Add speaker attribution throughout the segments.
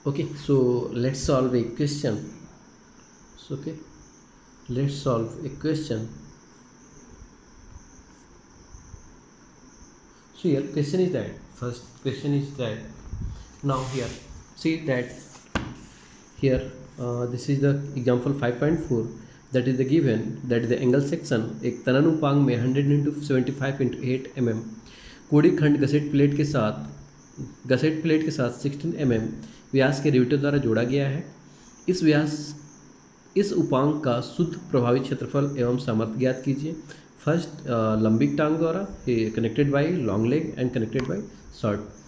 Speaker 1: Okay, so let's solve a question. So, okay, let's solve a question. So here question is that first question is that now here see that here this is the example 5.4, that is the given, that is the angle section एक तनानुपांक में 100 into 75 into 8 mm कोड़ी खंड gusset plate के साथ 16 mm व्यास के riveter द्वारा जोड़ा गया है। इस उपांक का शुद्ध प्रभावी क्षेत्रफल एवं सामर्थ्य ज्ञात कीजिए। फर्स्ट लंबिक टांग द्वारा connected by long leg and connected by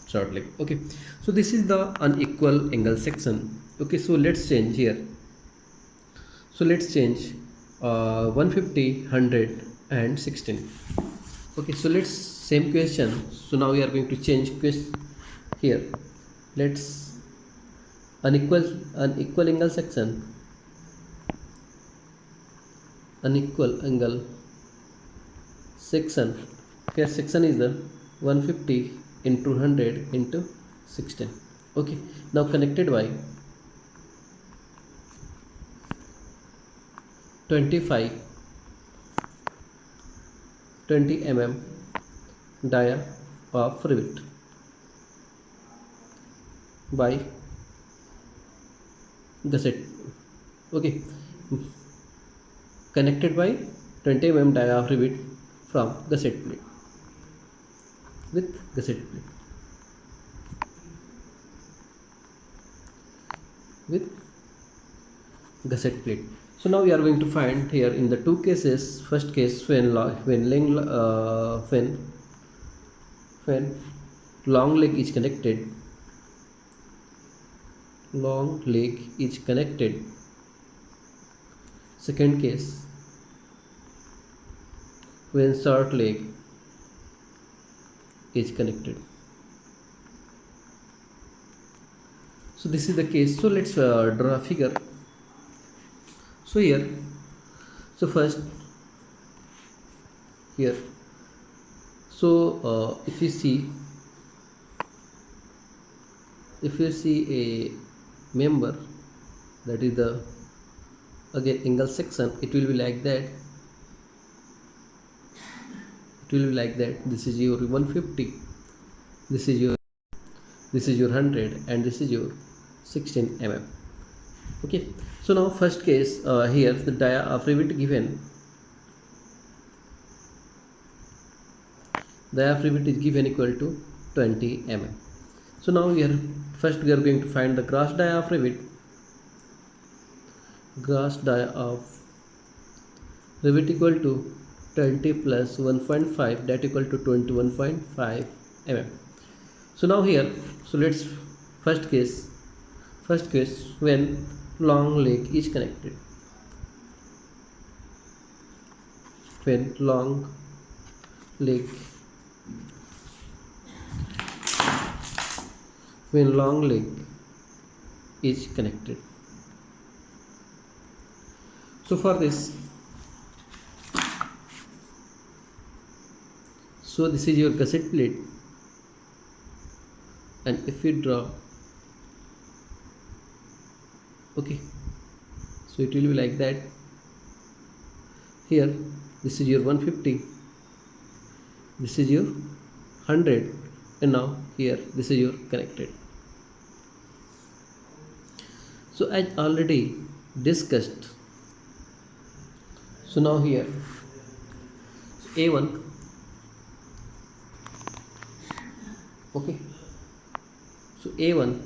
Speaker 1: short leg. Okay, so this is the unequal angle section. Okay, so let's change here. So let's change 150, 100 and 16. Okay, so let's same question. So now we are going to change question here. Let's unequal angle section, unequal angle section. Here section is the 150 into 100 into 16. Okay, now connected by 20 mm dia of rivet by gusset. Okay, connected by 20 mm dia of rivet from gusset plate with gusset plate with gusset plate. So now we are going to find here in the two cases. First case, when long leg is connected, second case, when short leg is connected. So this is the case. So let's draw a figure. So here, so first here, so if you see a member, that is the again angle section, it will be like that. This is your 150, this is your 100 and this is your 16 mm. Okay, so now first case, here the dia of rivet given, is given equal to 20 mm. So now here first we are going to find the gross dia of rivet. Gross dia of rivet equal to 20 plus 1.5, that equal to 21.5 mm. So now here, so let's first case when long leg is connected, when long leg is connected. So for this, so this is your gusset plate, and if you draw, okay, so it will be like that. Here this is your 150, this is your 100, and now here this is your connected. So as already discussed, so now here A1, okay, so A1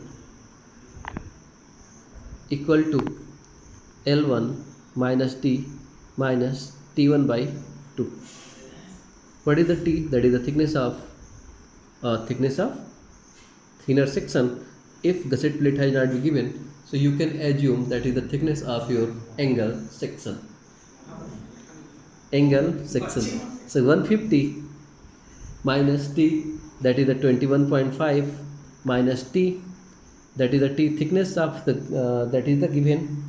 Speaker 1: equal to L1 minus T minus T1 by 2. What is the T? That is the thickness of thinner section. If gusset plate has not been given, so you can assume that is the thickness of your angle section. So 150 minus T, that is the 21.5 minus T, that is the T thickness of the that is the given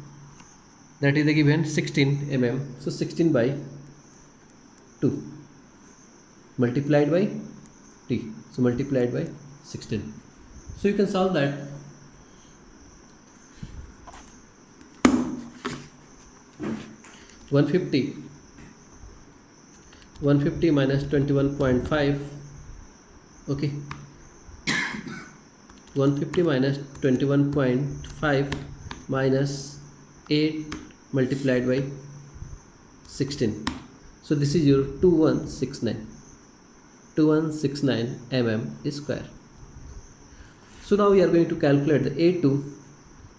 Speaker 1: 16 mm. So 16 by 2 multiplied by T, so multiplied by 16. So you can solve that. 150 minus 21.5. Okay, 150 minus 21.5 minus 8 multiplied by 16. So this is your 2169 mm square. So now we are going to calculate the A2.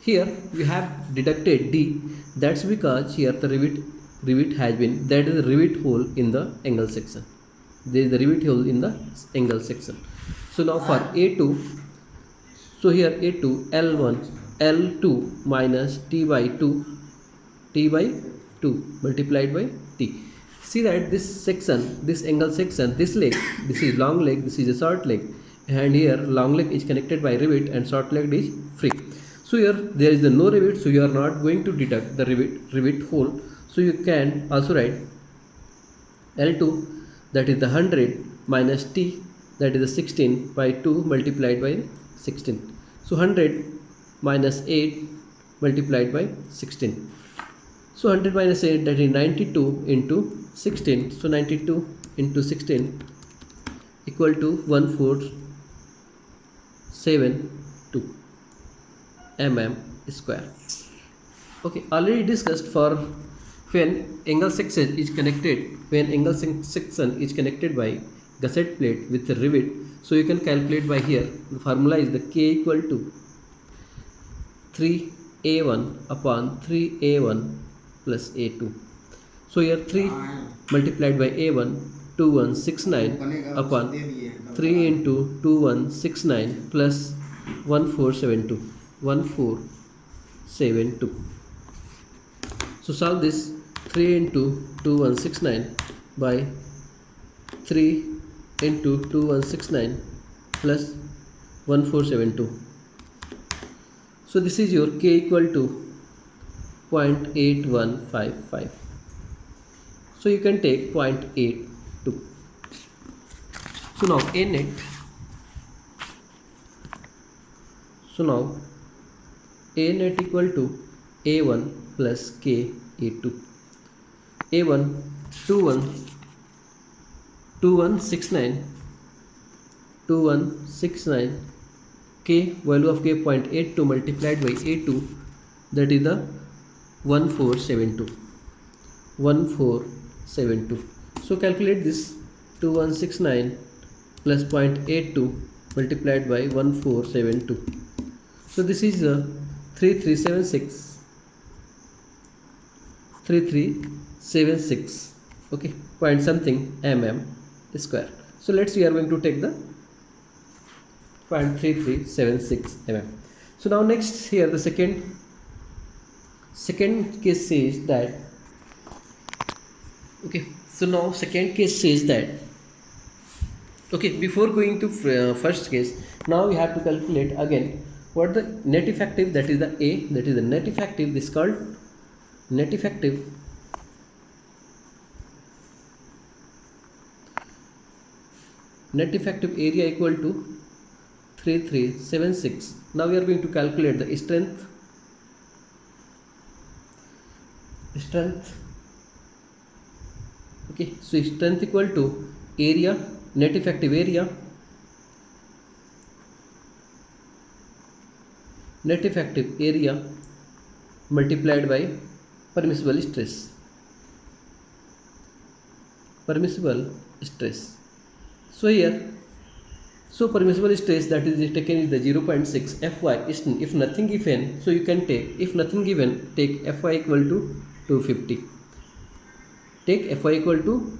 Speaker 1: Here we have deducted D. That's because here the rivet has been, that is the rivet hole in the angle section. There is the rivet hole in the angle section. So now for A2, so here A2 L2 minus T by 2 multiplied by T. See that this section, this angle section, this leg, this is long leg, this is a short leg, and here long leg is connected by rivet and short leg is free. So here there is no rivet, so you are not going to deduct the rivet hole. So you can also write L2, that is the 100, minus T, that is the 16 by 2 multiplied by 16. So 100 minus 8 multiplied by 16. So 100 minus 8, that is 92 into 16. So 92 into 16 equal to 1472 mm square. Okay, already discussed for when angle section is connected, by gusset plate with a rivet. So you can calculate by here. The formula is the K equal to 3A1 upon 3A1 plus A2. So here 3 multiplied by A1, 2169 upon 3 into 2169 plus 1472. So solve this. 3 into 2169 by 3 into 2169 plus 1472. So this is your K equal to 0.8155. So you can take 0.82. So now A net. So now A net equal to A1 plus K A2. A1 2169 K, value of K 0.82 multiplied by A2, that is the 1472. So calculate this. 2169 plus 0.82 multiplied by 1472. So this is 3376. Okay, point something mm square. So we are going to take the 0.3376 mm. So now next here the second case says that, okay, so now second case says that, okay, before going to first case, now we have to calculate again what the net effective, that is the A, that is the net effective. This is called net effective. Net effective area equal to 3376. Now we are going to calculate the strength. Okay, so strength equal to area, net effective area, multiplied by permissible stress. So here, so permissible stress that is taken is the 0.6 Fy. If nothing given, so you can take, if nothing given, take Fy equal to 250. Take Fy equal to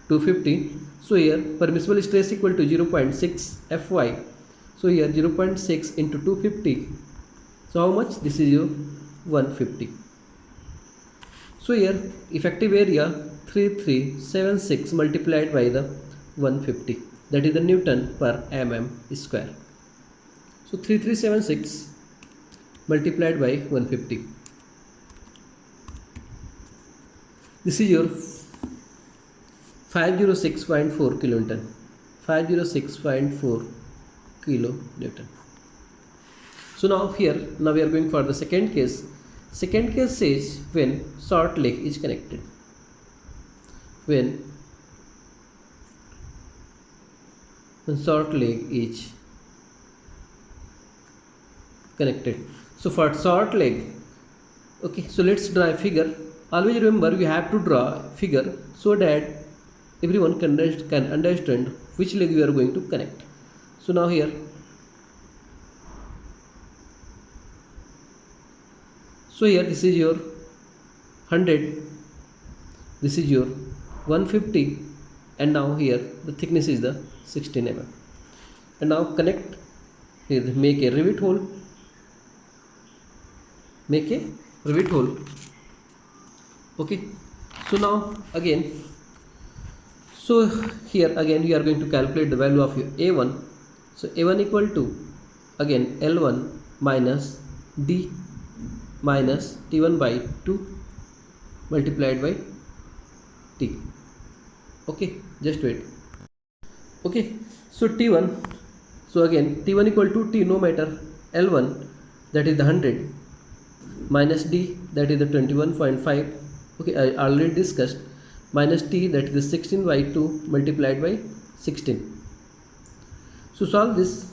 Speaker 1: 250. So here permissible stress equal to 0.6 Fy. So here 0.6 into 250. So how much? This is your 150. So here effective area 3376 multiplied by the 150. That is the Newton per mm square. So 3376 multiplied by 150. This is your 506.4 kilonewton. 506.4 kilonewton. So now here, now we are going for the second case. Second case says when short leg is connected. when short leg is connected. So for short leg, okay, so let's draw a figure. Always remember you have to draw figure so that everyone can understand which leg you are going to connect. So now here, so here this is your 100, this is your 150, and now here the thickness is the 16 mm. And now connect here, make a rivet hole, make a rivet hole. Okay, so now again, so here again you are going to calculate the value of your A1. So A1 equal to again L1 minus D minus T1 by 2 multiplied by T. Okay, just wait. Okay, so T1, so again T1 equal to T, no matter, L1 that is the 100 minus D that is the 21.5. Okay, I already discussed, minus T that is the 16 by 2 multiplied by 16. So solve this.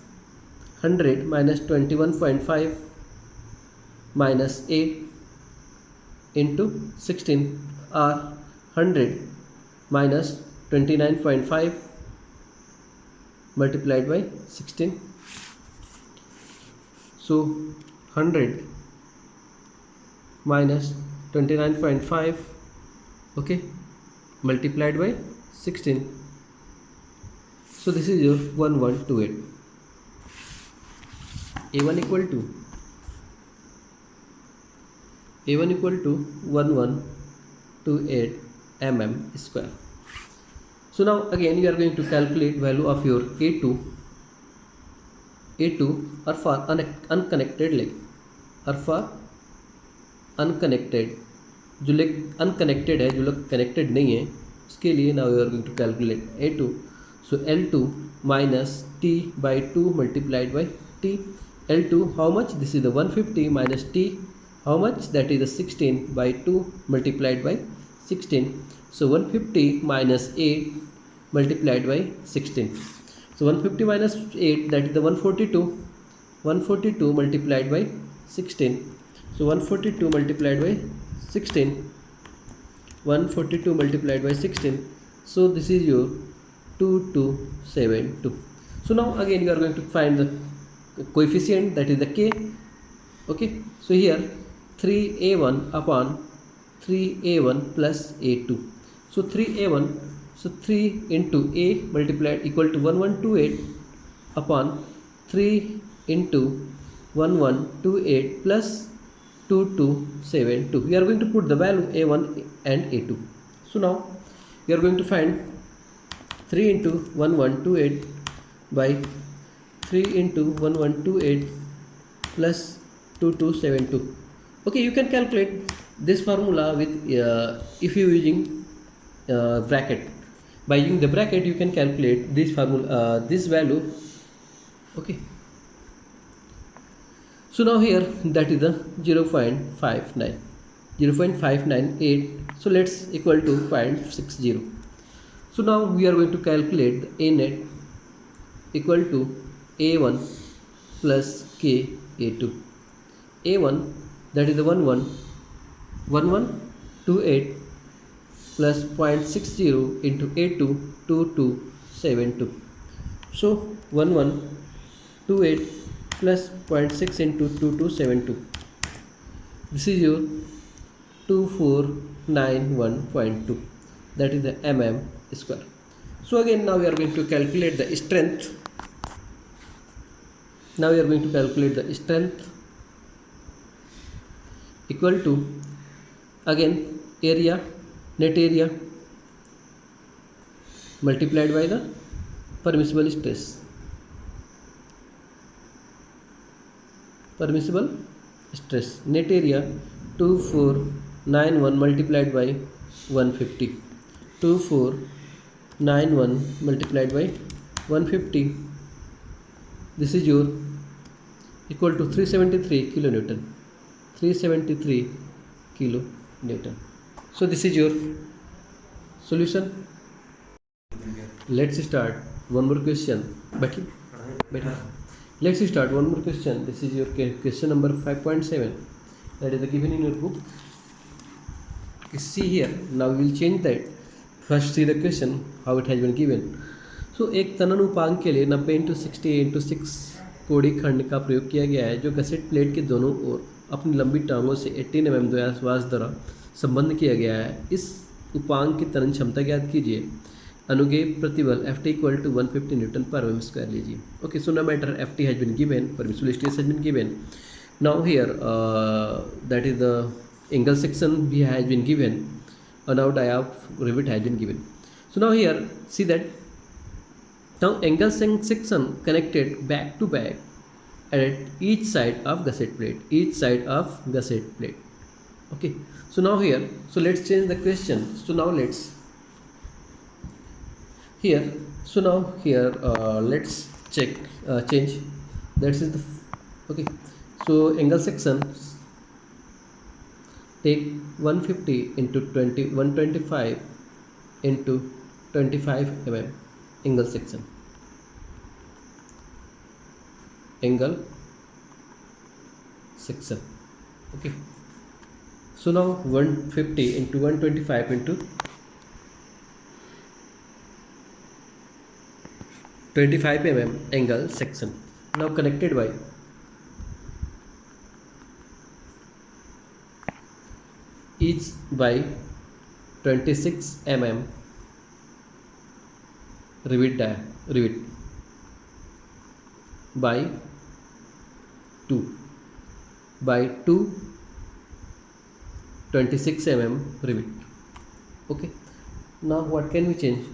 Speaker 1: 100 minus 21.5 minus 8 into 16 or 100 minus 29.5 multiplied by 16. So 100 minus 29.5, okay, multiplied by 16. So this is your 1128. A1 equal to 1128 mm square. So now again you are going to calculate value of your A2 or for unconnected leg, or for unconnected, जो leg unconnected है, जो लोग connected नहीं है, उसके लिए now you are going to calculate A2. So L2 minus T by 2 multiplied by T. L2 how much, this is the 150 minus T how much, that is the 16 by 2 multiplied by 16. So 150 minus 8 multiplied by 16. So 150 minus 8 that is the 142 multiplied by 16. So 142 multiplied by 16, 142 multiplied by 16. So this is your 2272. So now again you are going to find the coefficient, that is the K. Okay, so here 3A1 upon 3A1 plus A2. So 3A1, so 3 into A multiplied equal to 1128 upon 3 into 1128 plus 2272. We are going to put the value A1 and A2. So now we are going to find 3 into 1128 by 3 into 1128 plus 2272. Okay, you can calculate this formula with if you using bracket. By using the bracket you can calculate this formula, this value. Okay, so now here that is the 0.598. So let's equal to 0.60. So now we are going to calculate the A net equal to A1 plus K A2. A1 that is the 1128 plus 0.60 into A2 2272. So 1128 plus 0.6 into 2272. This is your 2491.2, that is the mm square. So again now we are going to calculate the strength. Now we are going to calculate the strength equal to again area, net area multiplied by the permissible stress. Permissible stress, net area 2491 multiplied by 150. 2491 multiplied by 150. This is your equal to 373 kilonewton. 373 kilonewton. So this is your solution. Let's start one more question. Better, better. Let's start one more question. This is your question number 5.7. That is given in your book. See here. Now we will change that. First see the question how it has been given. So एक तनन उपांग के लिए 90x60x6 कोड़ी खंड का प्रयोग किया गया है जो गसेट प्लेट के दोनों ओर अपनी लंबी टांगों से 18 mm व्यास द्वारा संबंध किया गया है। इस उपांग की तनन क्षमता ज्ञात कीजिए। अनुगे प्रतिबल Ft इक्वल टू 150 न्यूटन पर mm स्क्वायर लीजिए। Okay, so no matter Ft has been given, permissible stress has been given. Now here that is the angle section भी has been given, and now dia of rivet has been given. So now here see that now angle section connected back to back at each side of gusset plate, okay. So now here, so let's change the question. So now let's here, so now here let's check change that is the okay. So angle section take 150 into 125 into 25 mm angle section, okay. So now 150 into 125 into 25 mm angle section, now connected by each by 26 mm rivet by 2 26 mm rivet, okay. Now what can we change?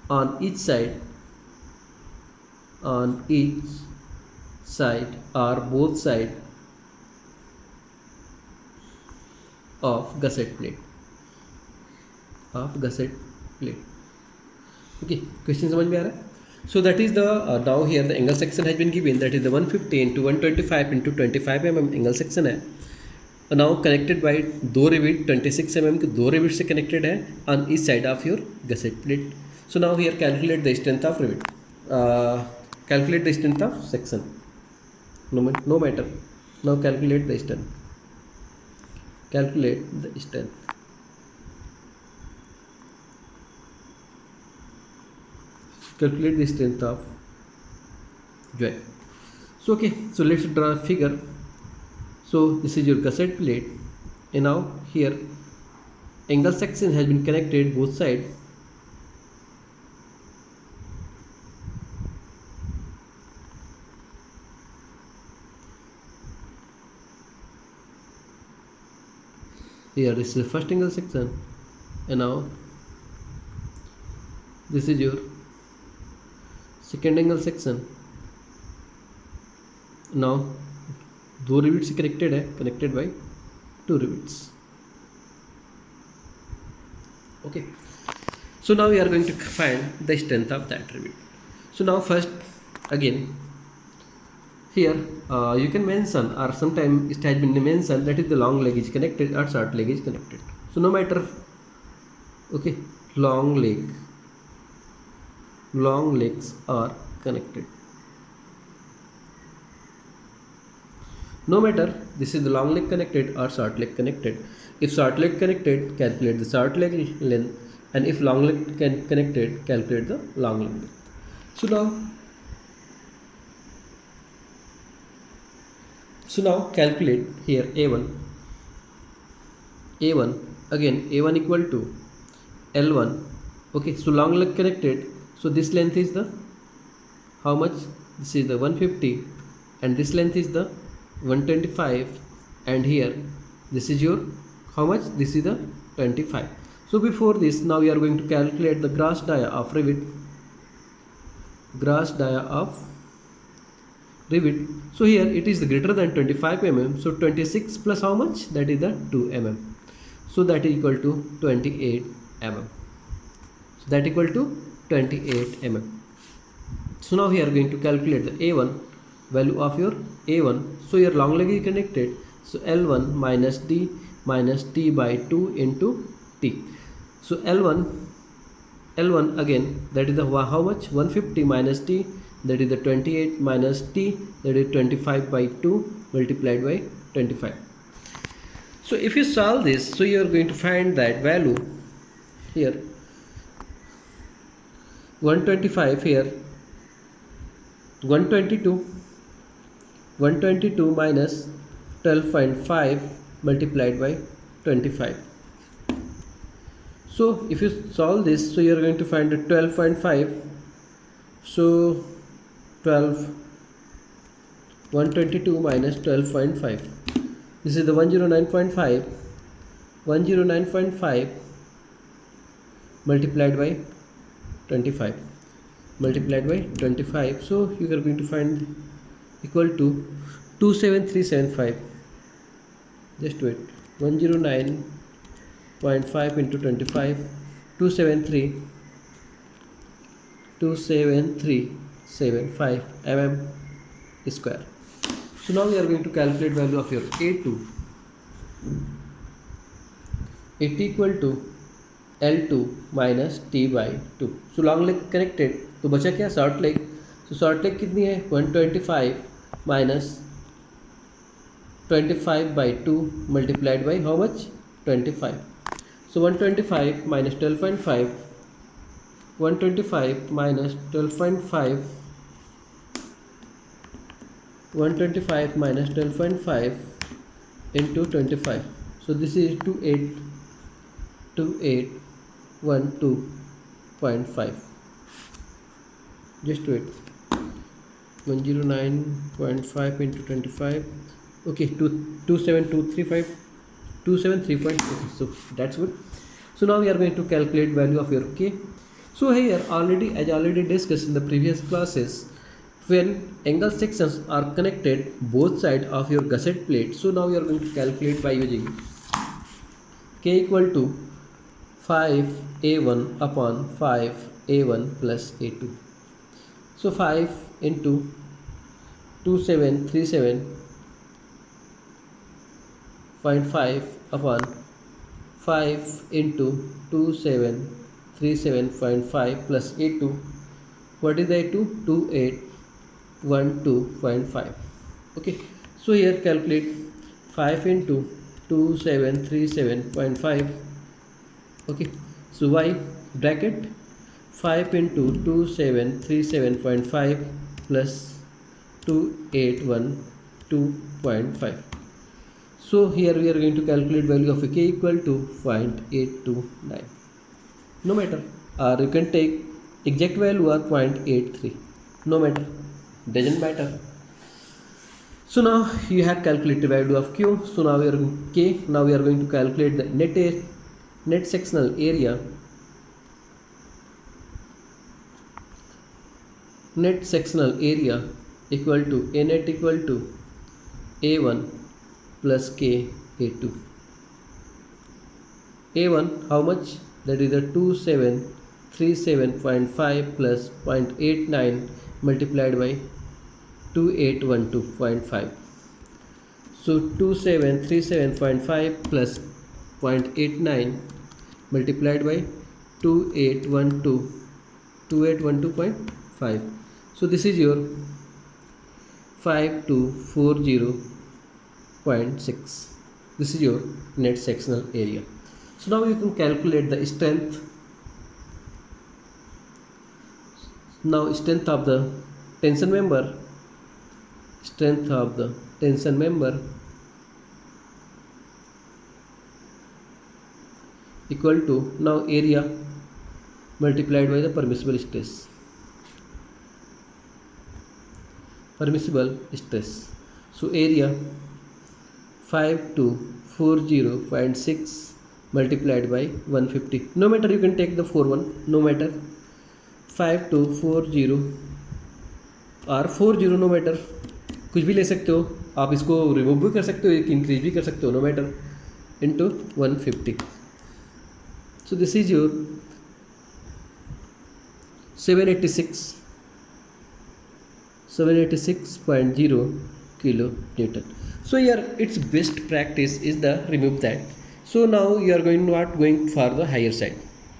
Speaker 1: On each side or both side of gusset plate, okay. Question समझ में आ रहा है? So that is the now here the angle section has been given, that is the 150 into 125 into 25 mm angle section है। now connected by दो rivet 26 mm के दो rivet से connected है on each side of your gusset plate. So now here calculate the strength of rivet, calculate the strength of section, no matter. Now calculate the strength, calculate the strength of joint. So okay, so let's draw a figure. So this is your gusset plate, and now here angle section has been connected both sides. Here this is the first angle section, and now this is your second angle section. now दो rivet से connected है, connected by two rivets, okay. So now we are going to find the strength of that rivet. So now first again here you can mention, or sometime it has been mentioned, that is the long leg is connected or short leg is connected. So no matter, okay, long legs are connected, no matter this is the long leg connected or short leg connected. If short leg connected, calculate the short leg length, and if long leg connected, calculate the long leg length. So now calculate here A1 again, A1 equal to L1, okay. So long leg connected, so this length is the how much? This is the 150, and this length is the 125, and here this is your how much? This is the 25. So before this, now we are going to calculate the gross dia of rivet. So here it is greater than 25 mm, so 26 plus how much? That is the 2 mm, so that is equal to 28 mm. So that equal to 28 mm. So now we are going to calculate the A1 value of your A1. So your long leg is connected, so L1 minus D by 2 into T. So L1 again, that is the how much, 150 minus t, that is the 28 minus t, that is 25 by 2 multiplied by 25. So if you solve this, so you are going to find that value here 125, here 122 minus 12.5 multiplied by 25. So if you solve this, so you are going to find the 12.5. So 122 minus 12.5, this is the 109.5 multiplied by 25, so you are going to find equal to 27375. just wait, 109.5 into 25, 27375 mm square. So now we are going to calculate value of your A2. It equal to L2 minus T by 2. So long leg connected, तो बचा क्या, short leg. तो short leg कितनी है, 125 minus 25 by 2 multiplied by how much, 25. So 125 minus 12.5, 125 minus 12.5, 125 minus 12.5 into 25. So this is 2812.5. just wait, 109.5 into 25, okay, 273.5. So that's good. So now we are going to calculate value of your K. So here as already discussed in the previous classes, when angle sections are connected both sides of your gusset plate, so now we are going to calculate by using K equal to 5A1 upon 5A1 plus A2. So 5 into 2737.5 upon 5 into 2737.5 plus A2. What is the A2? 2812.5. okay, so here calculate 5 into 2737.5. okay, so y bracket 5 into 2737.5 plus 2812.5. so here we are going to calculate value of K equal to 0.829. no matter, or you can take exact value or 0.83, no matter, doesn't matter. So now you have calculated value of Q. So now we are K. Now we are going to calculate the net sectional area. Net sectional area equal to A net equal to A1 plus K A2. A1 how much? That is the 2737.5 plus 0.89 multiplied by 2812.5. so 2737.5 plus 0.89 multiplied by 2812.5. so this is your 5240.6. this is your net sectional area. So now you can calculate the strength. Now strength of the tension member, equal to now area multiplied by the permissible stress. So area 5240.6 multiplied by 150. no matter, you can take the 41, no matter, 5240 और 40, no matter, कुछ भी ले सकते हो आप, इसको remove भी कर सकते हो, एक इंक्रीज भी कर सकते हो, no matter, into 150. So this is your 786.0 kilo Newton. So here its best practice is the remove that. So now you are not going for the higher side.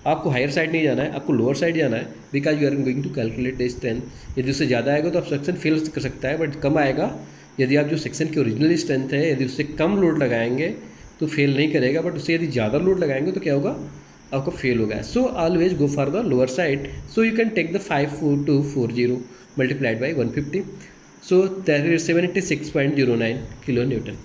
Speaker 1: आपको हायर साइड नहीं जाना है, आपको lower side जाना है, because you are going to calculate the strength. यदि उससे ज़्यादा आएगा तो आप सेक्शन फेल कर सकता है, बट कम आएगा यदि आप जो सेक्शन की ओरिजिनल स्ट्रेंथ है यदि उससे कम लोड लगाएंगे तो फेल नहीं करेगा, बट उससे यदि ज़्यादा लोड लगाएंगे तो क्या होगा, आपको फेल होगा। So always go for the lower side. So you can take the 54240 multiplied by 150, so that is 76.09 kilo Newton.